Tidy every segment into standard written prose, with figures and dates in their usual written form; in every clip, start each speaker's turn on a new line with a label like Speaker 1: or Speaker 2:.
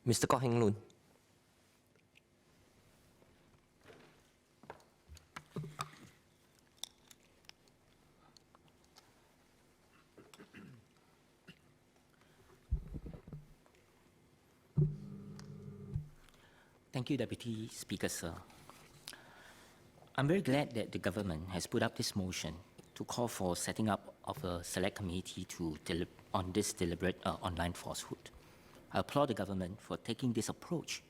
Speaker 1: Mr. Heng Leun.
Speaker 2: Thank you, Deputy Speaker, sir. I'm very glad that the government has put up this motion to call for setting up of a select committee on this deliberate online falsehood. I applaud the government for taking this approach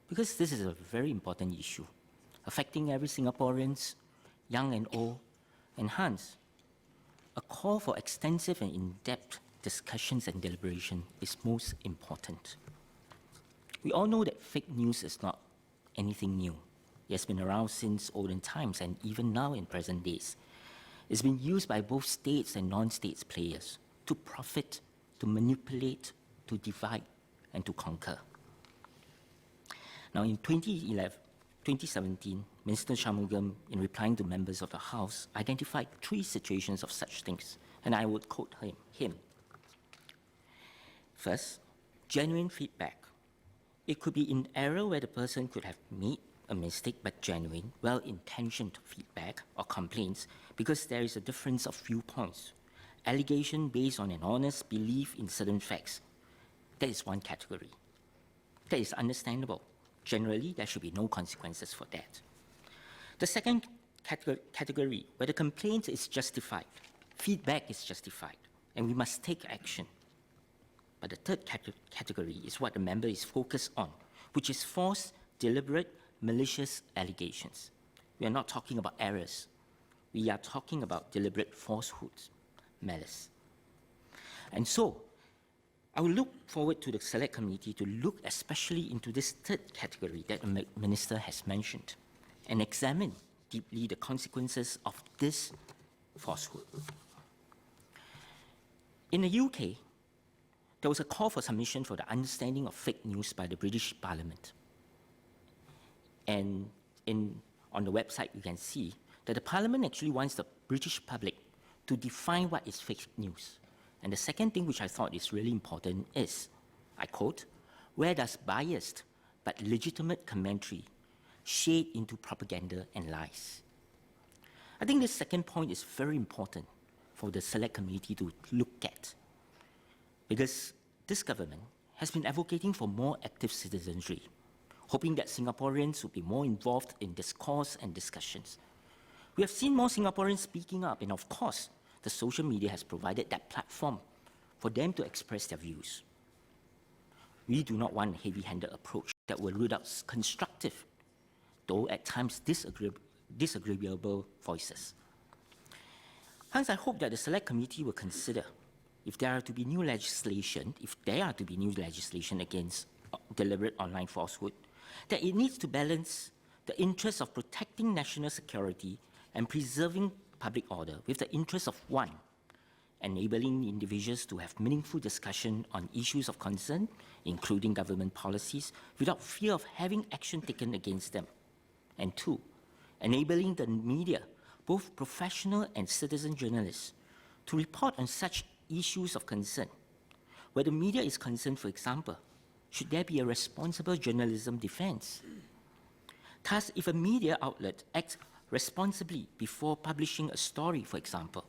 Speaker 2: because this is a very important issue affecting every Singaporean, young and old, and hence, a call for extensive and in-depth discussions and deliberation is most important. We all know that fake news is not anything new. It has been around since olden times and even now in present days. It's been used by both states and non-states players to profit, to manipulate, to divide, and to conquer. Now in 2017, Minister Shanmugam, in replying to members of the House, identified 3 situations of such things, and I would quote him. First, genuine feedback. It could be in error where the person could have made a mistake but genuine, well-intentioned feedback or complaints because there is a difference of viewpoints. Allegation based on an honest belief in certain facts. That is one category. That is understandable. Generally, there should be no consequences for that. The second category, where the complaint is justified, feedback is justified, and we must take action. But the third category is what the member is focused on, which is false, deliberate, malicious allegations. We are not talking about errors. We are talking about deliberate falsehoods, malice. And so, I will look forward to the Select Committee to look especially into this third category that the Minister has mentioned and examine deeply the consequences of this falsehood. In the UK, there was a call for submission for the understanding of fake news by the British Parliament. And on the website, you can see that the Parliament actually wants the British public to define what is fake news. And the second thing which I thought is really important is, I quote, where does biased but legitimate commentary shade into propaganda and lies? I think this second point is very important for the Select Committee to look at, because this government has been advocating for more active citizenry, hoping that Singaporeans would be more involved in discourse and discussions. We have seen more Singaporeans speaking up, and of course, the social media has provided that platform for them to express their views. We do not want a heavy-handed approach that will root out constructive, though at times disagreeable voices. Hence, I hope that the Select Committee will consider if there are to be new legislation against deliberate online falsehood, that it needs to balance the interests of protecting national security and preserving public order with the interest of one, enabling individuals to have meaningful discussion on issues of concern, including government policies, without fear of having action taken against them. And 2, enabling the media, both professional and citizen journalists, to report on such issues of concern. Where the media is concerned, for example, should there be a responsible journalism defense? Thus, if a media outlet acts responsibly before publishing a story, for example,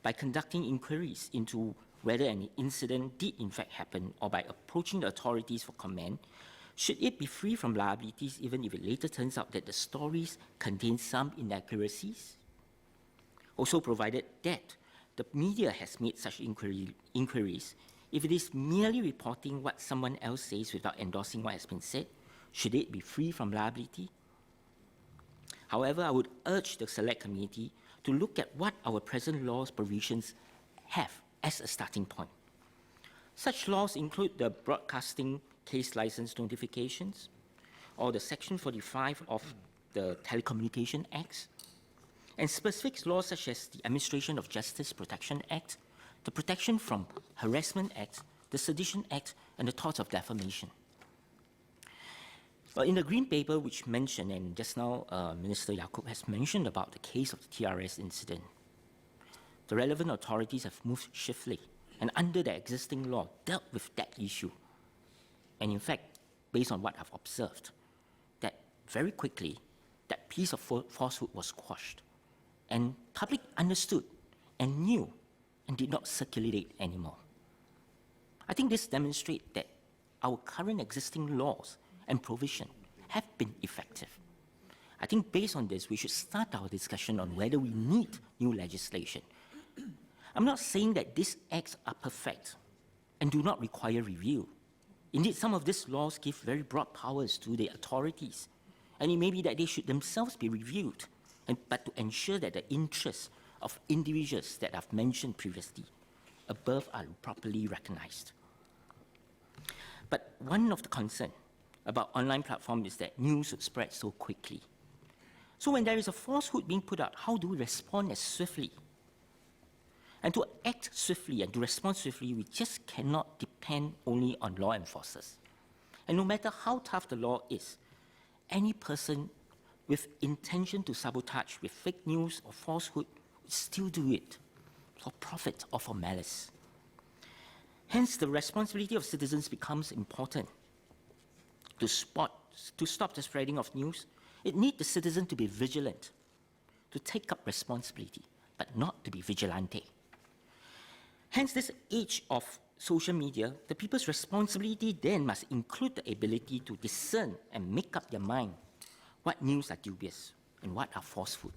Speaker 2: by conducting inquiries into whether an incident did in fact happen or by approaching the authorities for comment, should it be free from liabilities even if it later turns out that the stories contain some inaccuracies? Also provided that the media has made such inquiries, if it is merely reporting what someone else says without endorsing what has been said, should it be free from liability? However, I would urge the Select Committee to look at what our present law's provisions have as a starting point. Such laws include the Broadcasting Case License Notifications, or the Section 45 of the Telecommunication Act, and specific laws such as the Administration of Justice Protection Act, the Protection from Harassment Act, the Sedition Act, and the Tort of Defamation. Well, in the Green Paper, which mentioned, and just now Minister Yaacob has mentioned about the case of the TRS incident, the relevant authorities have moved swiftly and under the existing law dealt with that issue. And in fact, based on what I've observed, that very quickly, that piece of falsehood was quashed. And public understood and knew and did not circulate it anymore. I think this demonstrates that our current existing laws and provision have been effective. I think based on this, we should start our discussion on whether we need new legislation. I'm not saying that these acts are perfect and do not require review. Indeed, some of these laws give very broad powers to the authorities, and it may be that they should themselves be reviewed, but to ensure that the interests of individuals that I've mentioned previously above are properly recognized. But one of the concerns about online platforms is that news would spread so quickly. So when there is a falsehood being put out, how do we respond as swiftly? And to act swiftly and to respond swiftly, we just cannot depend only on law enforcers. And no matter how tough the law is, any person with intention to sabotage with fake news or falsehood will still do it for profit or for malice. Hence, the responsibility of citizens becomes important. To stop the spreading of news, it needs the citizen to be vigilant, to take up responsibility, but not to be vigilante. Hence, this age of social media, the people's responsibility then must include the ability to discern and make up their mind what news are dubious and what are falsehood.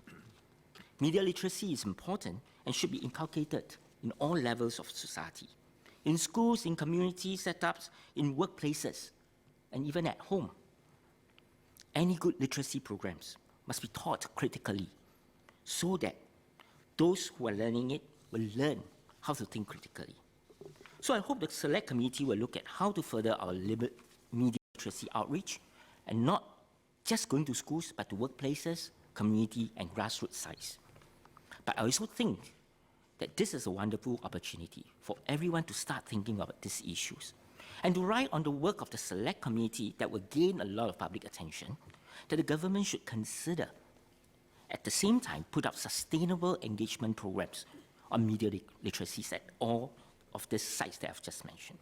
Speaker 2: Media literacy is important and should be inculcated in all levels of society, in schools, in community setups, in workplaces, and even at home. Any good literacy programs must be taught critically so that those who are learning it will learn how to think critically. So I hope the Select Committee will look at how to further our media literacy outreach, and not just going to schools, but to workplaces, community, and grassroots sites. But I also think that this is a wonderful opportunity for everyone to start thinking about these issues, and to write on the work of the Select Committee that will gain a lot of public attention, that the government should consider, at the same time, put up sustainable engagement programs on media literacy at all of these sites that I've just mentioned.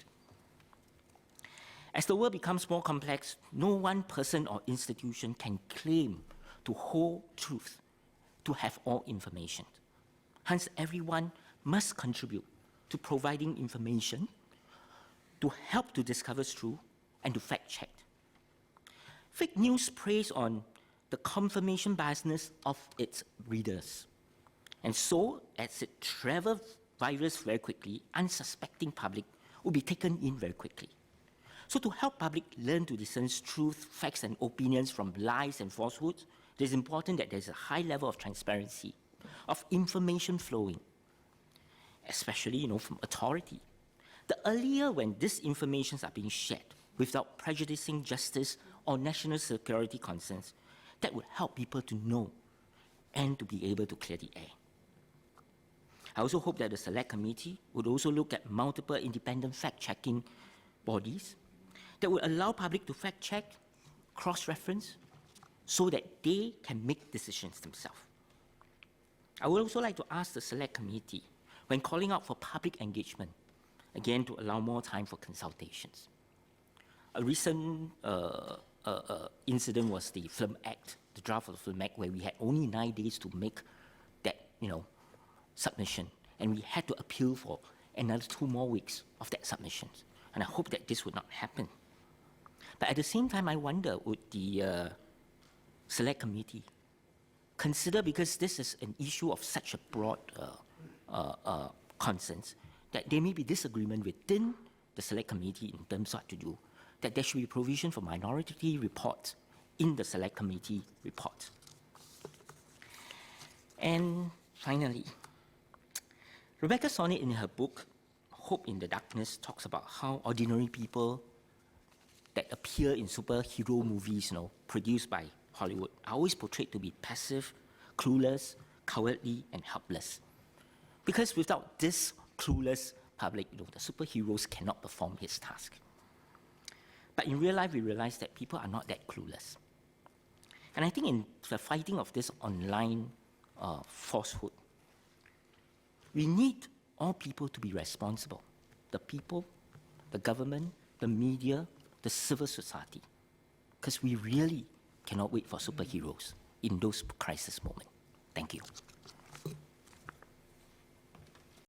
Speaker 2: As the world becomes more complex, no one person or institution can claim to hold truth, to have all information. Hence, everyone must contribute to providing information, to help to discover truth, and to fact-check. Fake news preys on the confirmation biasness of its readers. And so, as it travels virus very quickly, unsuspecting public will be taken in very quickly. So to help public learn to discern truth, facts, and opinions from lies and falsehoods, it is important that there's a high level of transparency, of information flowing, especially, from authority. The earlier when these informations are being shared without prejudicing justice or national security concerns, that would help people to know and to be able to clear the air. I also hope that the Select Committee would also look at multiple independent fact-checking bodies that would allow public to fact-check, cross-reference, so that they can make decisions themselves. I would also like to ask the Select Committee, when calling out for public engagement, again to allow more time for consultations. A recent incident was the Film Act, the draft of the Film Act, where we had only 9 days to make that, submission, and we had to appeal for another 2 more weeks of that submission. And I hope that this would not happen. But at the same time, I wonder, would the Select Committee consider, because this is an issue of such a broad consensus, that there may be disagreement within the Select Committee in terms of what to do, that there should be provision for minority reports in the Select Committee report. And finally, Rebecca Sonnet, in her book, Hope in the Darkness, talks about how ordinary people that appear in superhero movies, produced by Hollywood, are always portrayed to be passive, clueless, cowardly, and helpless. Because without this clueless public, the superheroes cannot perform his task. But in real life, we realize that people are not that clueless. And I think in the fighting of this online falsehood, we need all people to be responsible. The people, the government, the media, the civil society, because we really cannot wait for superheroes in those crisis moments. Thank you.